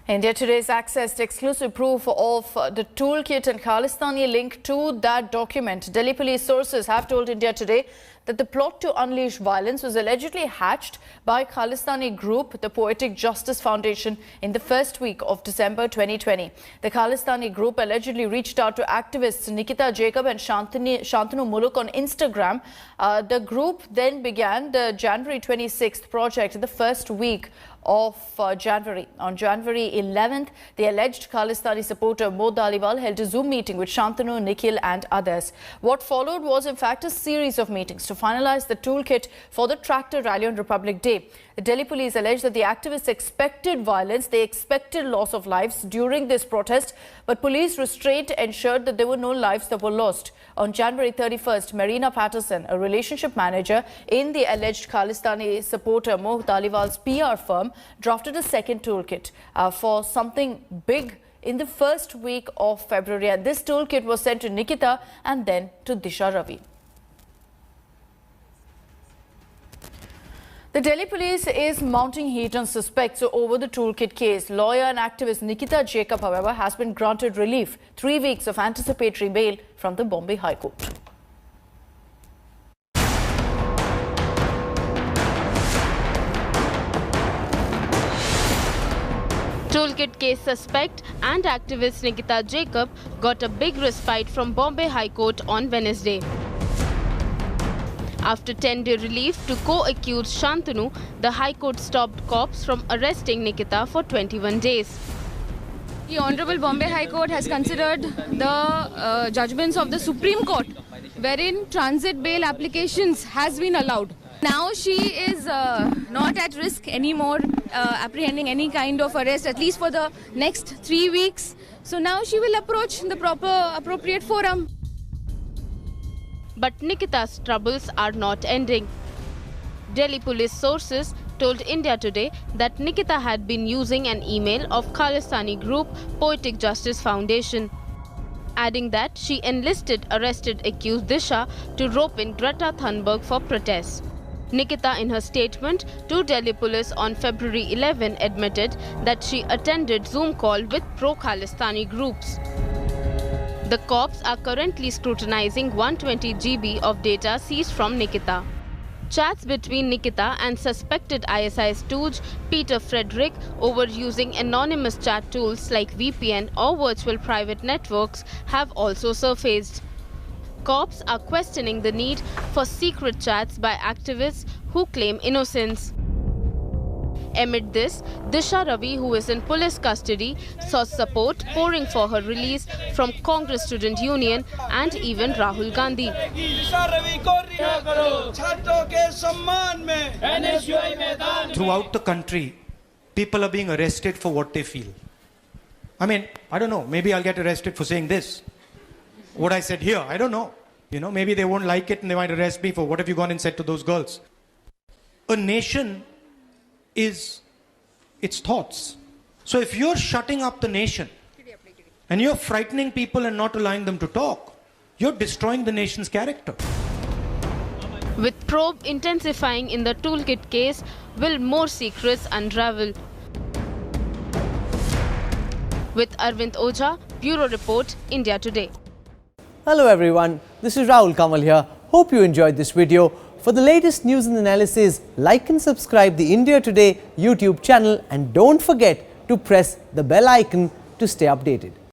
India Today's accessed exclusive proof of the toolkit and Khalistani link to that document. Delhi police sources have told India Today that the plot to unleash violence was allegedly hatched by Khalistani group, the Poetic Justice Foundation, in the first week of December 2020. The Khalistani group allegedly reached out to activists Nikita Jacob and Shantanu Muluk on Instagram. The group then began the January 26th project in the first week of January. On January 11th, the alleged Khalistani supporter Mo Dhaliwal held a Zoom meeting with Shantanu, Nikhil and others. What followed was in fact a series of meetings to finalize the toolkit for the tractor rally on Republic Day. The Delhi police alleged that the activists expected violence, they expected loss of lives during this protest, but police restraint ensured that there were no lives that were lost. On January 31st, Marina Patterson, a relationship manager in the alleged Khalistani supporter Mo Dhaliwal's PR firm, drafted a second toolkit for something big in the first week of February. And this toolkit was sent to Nikita and then to Disha Ravi. The Delhi police is mounting heat on suspects over the toolkit case. Lawyer and activist Nikita Jacob, however, has been granted relief, 3 weeks of anticipatory bail from the Bombay High Court. Toolkit case suspect and activist Nikita Jacob got a big respite from Bombay High Court on Wednesday. After 10-day relief to co-accused Shantanu, the High Court stopped cops from arresting Nikita for 21 days. The Honorable Bombay High Court has considered the judgments of the Supreme Court, wherein transit bail applications has been allowed. Now she is not at risk anymore, apprehending any kind of arrest, at least for the next 3 weeks. So now she will approach the appropriate forum. But Nikita's troubles are not ending. Delhi police sources told India Today that Nikita had been using an email of Khalistani group Poetic Justice Foundation, adding that she enlisted arrested accused Disha to rope in Greta Thunberg for protests. Nikita, in her statement to Delhi police on February 11, admitted that she attended Zoom call with pro-Khalistani groups. The cops are currently scrutinizing 120 GB of data seized from Nikita. Chats between Nikita and suspected ISI stooge Peter Frederick over using anonymous chat tools like VPN or virtual private networks have also surfaced. Cops are questioning the need for secret chats by activists who claim innocence. Amid this, Disha Ravi, who is in police custody, saw support pouring for her release from Congress Student Union and even Rahul Gandhi. Throughout the country, people are being arrested for what they feel. I mean, I don't know, maybe I'll get arrested for saying this. What I said here, I don't know. You know, maybe they won't like it and they might arrest me for what have you gone and said to those girls. A nation is its thoughts. So if you're shutting up the nation and you're frightening people and not allowing them to talk, you're destroying the nation's character. With probe intensifying in the toolkit case, will more secrets unravel? With Arvind Ojha, Bureau Report, India Today. Hello everyone, this is Rahul Kamal here. Hope you enjoyed this video. For the latest news and analysis, like and subscribe the India Today YouTube channel and don't forget to press the bell icon to stay updated.